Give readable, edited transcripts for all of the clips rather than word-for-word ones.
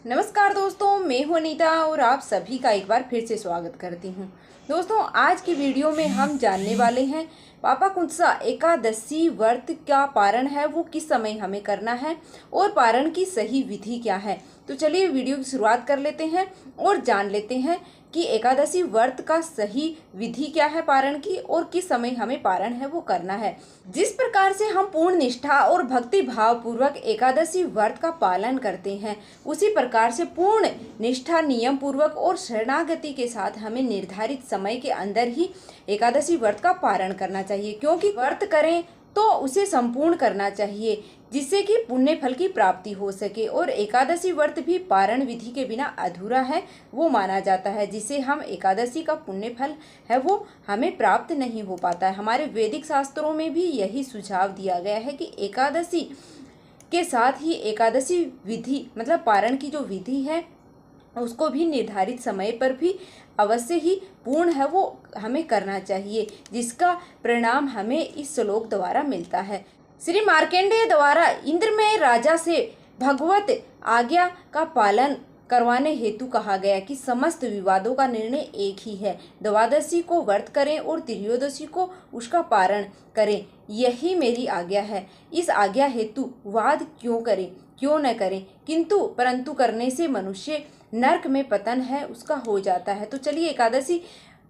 नमस्कार दोस्तों, मैं हूं अनीता और आप सभी का एक बार फिर से स्वागत करती हूं। दोस्तों, आज की वीडियो में हम जानने वाले हैं पापाकुंसा एकादशी व्रत का पारण है वो किस समय हमें करना है और पारण की सही विधि क्या है। तो चलिए वीडियो की शुरुआत कर लेते हैं और जान लेते हैं कि एकादशी व्रत का सही विधि क्या है पारण की और किस समय हमें पारण है वो करना है। जिस प्रकार से हम पूर्ण निष्ठा और भक्ति भाव पूर्वक एकादशी व्रत का पालन करते हैं, उसी प्रकार से पूर्ण निष्ठा नियम पूर्वक और शरणागति के साथ हमें निर्धारित समय के अंदर ही एकादशी व्रत का पारण करना चाहिए। क्योंकि व्रत करें तो उसे संपूर्ण करना चाहिए जिससे कि पुण्य फल की प्राप्ति हो सके। और एकादशी व्रत भी पारण विधि के बिना अधूरा है वो माना जाता है, जिसे हम एकादशी का पुण्य फल है वो हमें प्राप्त नहीं हो पाता है। हमारे वैदिक शास्त्रों में भी यही सुझाव दिया गया है कि एकादशी के साथ ही एकादशी विधि मतलब पारण की जो विधि है उसको भी निर्धारित समय पर भी अवश्य ही पूर्ण है वो हमें करना चाहिए, जिसका परिणाम हमें इस श्लोक द्वारा मिलता है। श्री मार्कंडेय द्वारा इंद्रमय राजा से भगवत आज्ञा का पालन करवाने हेतु कहा गया कि समस्त विवादों का निर्णय एक ही है। द्वादशी को व्रत करें और त्रयोदशी को उसका पारण करें, यही मेरी आज्ञा है। इस आज्ञा हेतु वाद क्यों न करें, किंतु परंतु करने से मनुष्य नरक में पतन है उसका हो जाता है। तो चलिए एकादशी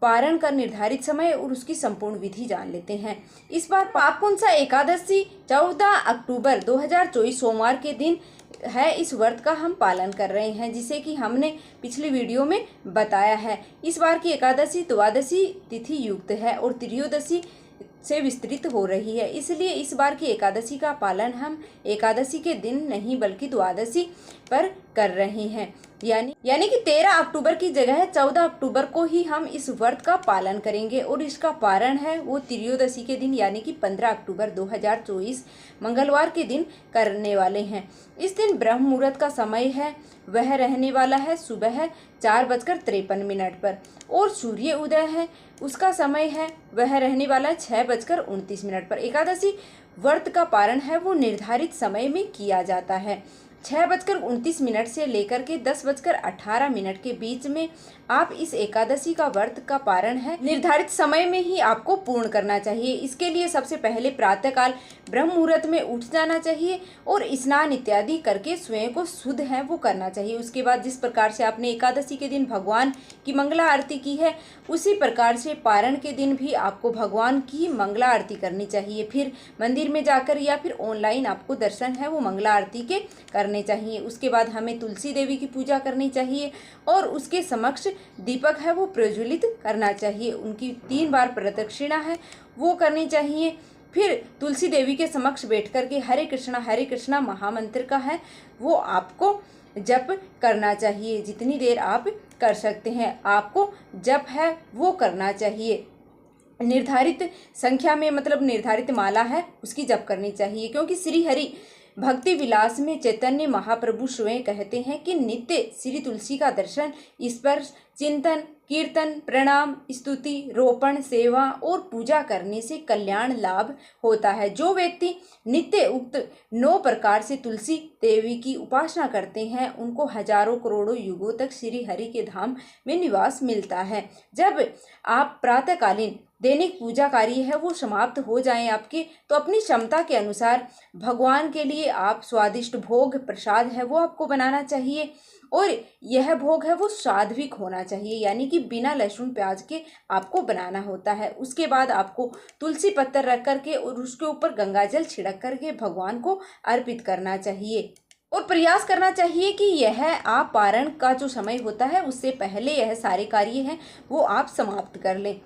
पारण का निर्धारित समय और उसकी संपूर्ण विधि जान लेते हैं। इस बार पापकुंसा एकादशी 14 अक्टूबर 2024 सोमवार के दिन है। इस व्रत का हम पालन कर रहे हैं जिसे कि हमने पिछली वीडियो में बताया है। इस बार की एकादशी द्वादशी तिथि युक्त है और त्रयोदशी से विस्तृत हो रही है, इसलिए इस बार की एकादशी का पालन हम एकादशी के दिन नहीं बल्कि द्वादशी पर कर रहे हैं। यानी कि 13 अक्टूबर की जगह 14 अक्टूबर को ही हम इस व्रत का पालन करेंगे और इसका पारण है वो त्रयोदशी के दिन यानी कि 15 अक्टूबर 2024 मंगलवार के दिन करने वाले हैं। इस दिन ब्रह्म मुहूर्त का समय है वह रहने वाला है सुबह 4:53 पर और सूर्य उदय है उसका समय है वह रहने वाला है 6:29 पर। एकादशी व्रत का पारण है वो निर्धारित समय में किया जाता है। 6:29 से लेकर के 10:18 के बीच में आप इस एकादशी का व्रत का पारण है निर्धारित समय में ही आपको पूर्ण करना चाहिए। इसके लिए सबसे पहले प्रातःकाल ब्रह्म मुहूर्त में उठ जाना चाहिए और स्नान इत्यादि करके स्वयं को शुद्ध है वो करना चाहिए। उसके बाद जिस प्रकार से आपने एकादशी के दिन भगवान की मंगला आरती की है उसी प्रकार से पारण के दिन भी आपको भगवान की मंगला आरती करनी चाहिए। फिर मंदिर में जाकर या फिर ऑनलाइन आपको दर्शन है वो मंगला आरती के करने चाहिए। उसके बाद हमें तुलसी देवी की पूजा करनी चाहिए और उसके समक्ष दीपक है वो प्रज्वलित करना चाहिए। उनकी 3 बार प्रदक्षिणा है वो करनी चाहिए। फिर तुलसी देवी के समक्ष बैठ कर के हरे कृष्णा महामंत्र का है वो आपको जप करना चाहिए। जितनी देर आप कर सकते हैं आपको जप है वो करना चाहिए। निर्धारित संख्या में मतलब निर्धारित माला है उसकी जप करनी चाहिए। क्योंकि श्री हरि भक्ति विलास में चैतन्य महाप्रभु स्वयं कहते हैं कि नित्य श्री तुलसी का दर्शन, स्पर्श, चिंतन, कीर्तन, प्रणाम, स्तुति, रोपण, सेवा और पूजा करने से कल्याण लाभ होता है। जो व्यक्ति नित्य उक्त 9 प्रकार से तुलसी देवी की उपासना करते हैं उनको हजारों करोड़ों युगों तक श्री हरि के धाम में निवास मिलता है। जब आप प्रातःकालीन दैनिक पूजा कार्य है वो समाप्त हो जाएं आपके, तो अपनी क्षमता के अनुसार भगवान के लिए आप स्वादिष्ट भोग प्रसाद है वो आपको बनाना चाहिए और यह भोग है वो सात्विक होना चाहिए यानी कि बिना लहसुन प्याज के आपको बनाना होता है। उसके बाद आपको तुलसी पत्तर रख करके और उसके ऊपर गंगा जल छिड़क करके भगवान को अर्पित करना चाहिए और प्रयास करना चाहिए कि यह आप पारण का जो समय होता है उससे पहले यह सारे कार्य हैं वो आप समाप्त कर लें।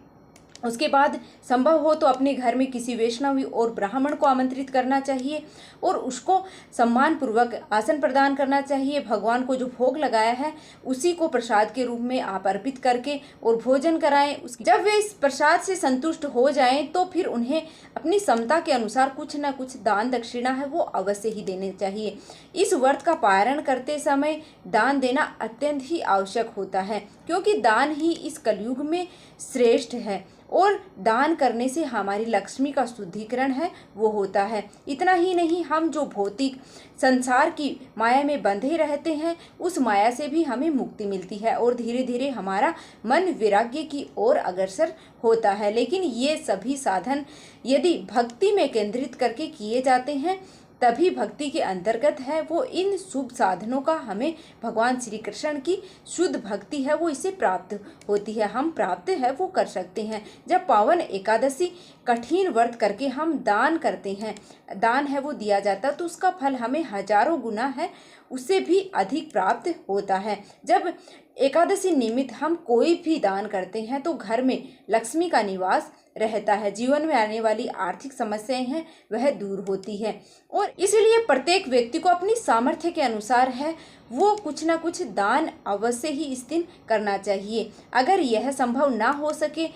उसके बाद संभव हो तो अपने घर में किसी वैष्णव और ब्राह्मण को आमंत्रित करना चाहिए और उसको सम्मान पूर्वक आसन प्रदान करना चाहिए। भगवान को जो भोग लगाया है उसी को प्रसाद के रूप में आप अर्पित करके और भोजन कराएं। जब वे इस प्रसाद से संतुष्ट हो जाएं तो फिर उन्हें अपनी क्षमता के अनुसार कुछ न कुछ दान दक्षिणा है वो अवश्य ही देने चाहिए। इस व्रत का पारण करते समय दान देना अत्यंत ही आवश्यक होता है क्योंकि दान ही इस कलयुग में श्रेष्ठ है और दान करने से हमारी लक्ष्मी का शुद्धिकरण है वो होता है। इतना ही नहीं, हम जो भौतिक संसार की माया में बंधे रहते हैं उस माया से भी हमें मुक्ति मिलती है और धीरे धीरे हमारा मन वैराग्य की ओर अग्रसर होता है। लेकिन ये सभी साधन यदि भक्ति में केंद्रित करके किए जाते हैं तभी भक्ति के अंतर्गत है। वो इन शुभ साधनों का हमें भगवान श्री कृष्ण की शुद्ध भक्ति है वो इसे प्राप्त होती है, हम प्राप्त है वो कर सकते हैं। जब पावन एकादशी कठिन व्रत करके हम दान करते हैं, दान है वो दिया जाता है, तो उसका फल हमें हजारों गुना है उससे भी अधिक प्राप्त होता है। जब एकादशी निमित्त हम कोई भी दान करते हैं तो घर में लक्ष्मी का निवास रहता है, जीवन में आने वाली आर्थिक समस्याएं हैं वह दूर होती है। और इसलिए प्रत्येक व्यक्ति को अपनी सामर्थ्य के अनुसार है वो कुछ ना कुछ दान अवश्य ही इस दिन करना चाहिए। अगर यह संभव ना हो सके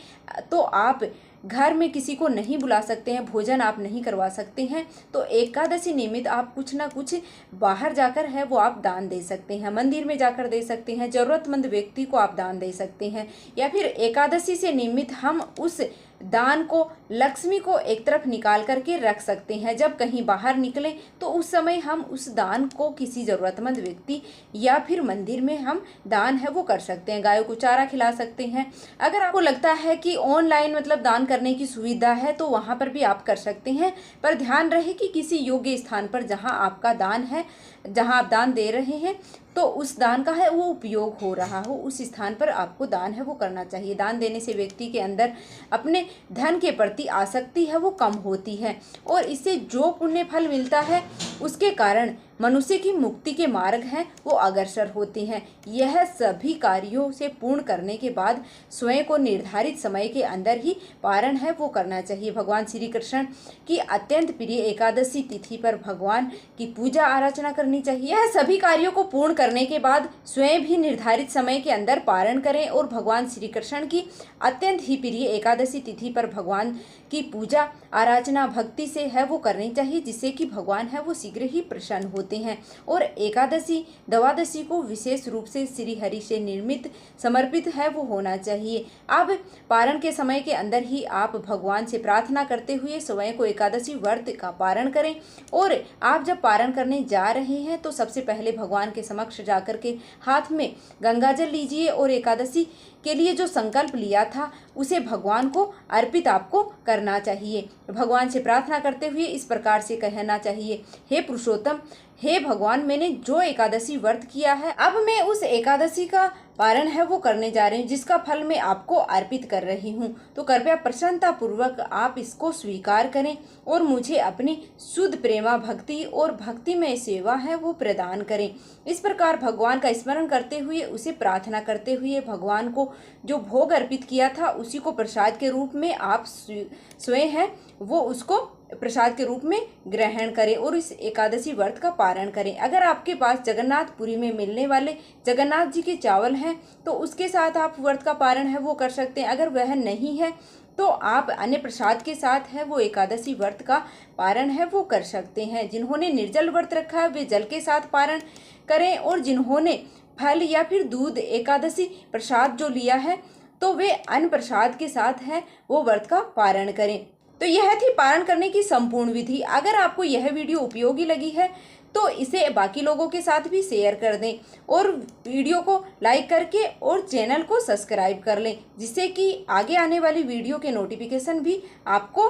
तो आप घर में किसी को नहीं बुला सकते हैं, भोजन आप नहीं करवा सकते हैं, तो एकादशी निमित्त आप कुछ ना कुछ बाहर जाकर है वो आप दान दे सकते हैं, मंदिर में जाकर दे सकते हैं, ज़रूरतमंद व्यक्ति को आप दान दे सकते हैं। या फिर एकादशी से निमित्त हम उस दान को लक्ष्मी को एक तरफ निकाल करके रख सकते हैं। जब कहीं बाहर निकले तो उस समय हम उस दान को किसी ज़रूरतमंद व्यक्ति या फिर मंदिर में हम दान है वो कर सकते हैं, गायों को चारा खिला सकते हैं। अगर आपको लगता है कि ऑनलाइन मतलब दान करने की सुविधा है तो वहाँ पर भी आप कर सकते हैं, पर ध्यान रहे कि किसी योग्य स्थान पर जहाँ आपका दान है, जहाँ आप दान दे रहे हैं तो उस दान का है वो उपयोग हो रहा हो, उस स्थान पर आपको दान है वो करना चाहिए। दान देने से व्यक्ति के अंदर अपने धन के प्रति आसक्ति है वो कम होती है और इससे जो पुण्य फल मिलता है उसके कारण मनुष्य की मुक्ति के मार्ग हैं वो अग्रसर होते हैं। यह सभी कार्यों से पूर्ण करने के बाद स्वयं को निर्धारित समय के अंदर ही पारण है वो करना चाहिए। भगवान श्री कृष्ण की अत्यंत प्रिय एकादशी तिथि पर भगवान की पूजा आराधना करनी चाहिए। यह सभी कार्यों को पूर्ण करने के बाद स्वयं भी निर्धारित समय के अंदर पारण करें और भगवान श्री कृष्ण की अत्यंत ही प्रिय एकादशी तिथि पर भगवान की पूजा आराधना भक्ति से है वो करनी चाहिए, जिससे कि भगवान है वो शीघ्र ही प्रसन्न होते हैं। और एकादशी द्वादशी को विशेष रूप से श्री हरि से निर्मित समर्पित है वो होना चाहिए। अब पारण के समय के अंदर ही आप भगवान से प्रार्थना करते हुए स्वयं को एकादशी व्रत का पारण करें। और आप जब पारण करने जा रहे हैं तो सबसे पहले भगवान के समक्ष जाकर के हाथ में गंगाजल लीजिए और एकादशी के लिए जो संकल्प लिया था उसे भगवान को अर्पित आपको करना चाहिए। भगवान से प्रार्थना करते हुए इस प्रकार से कहना चाहिए, हे पुरुषोत्तम, हे भगवान, मैंने जो एकादशी व्रत किया है अब मैं उस एकादशी का पारण है वो करने जा रही हूँ जिसका फल मैं आपको अर्पित कर रही हूँ, तो कृपया प्रसन्नता पूर्वक आप इसको स्वीकार करें और मुझे अपनी शुद्ध प्रेमा भक्ति और भक्तिमय सेवा है वो प्रदान करें। इस प्रकार भगवान का स्मरण करते हुए उसे प्रार्थना करते हुए भगवान को जो भोग अर्पित किया था उसी को प्रसाद के रूप में आप स्वयं है वो उसको प्रसाद के रूप में ग्रहण करें और इस एकादशी व्रत का पारण करें। अगर आपके पास जगन्नाथपुरी में मिलने वाले जगन्नाथ जी के चावल हैं तो उसके साथ आप व्रत का पारण है वो कर सकते हैं। अगर वह नहीं है तो आप अन्य प्रसाद के साथ है वो एकादशी व्रत का पारण है वो कर सकते हैं। जिन्होंने निर्जल व्रत रखा है वे जल के साथ पारण करें और जिन्होंने फल या फिर दूध एकादशी प्रसाद जो लिया है तो वे अन्न प्रसाद के साथ है वो व्रत का पारण करें। तो यह थी पारण करने की संपूर्ण विधि। अगर आपको यह वीडियो उपयोगी लगी है तो इसे बाकी लोगों के साथ भी शेयर कर दें और वीडियो को लाइक करके और चैनल को सब्सक्राइब कर लें, जिससे कि आगे आने वाली वीडियो के नोटिफिकेशन भी आपको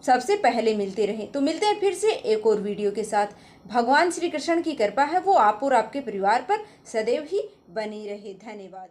सबसे पहले मिलते रहें। तो मिलते हैं फिर से एक और वीडियो के साथ। भगवान श्री कृष्ण की कृपा है वो आप और आपके परिवार पर सदैव ही बनी रहे। धन्यवाद।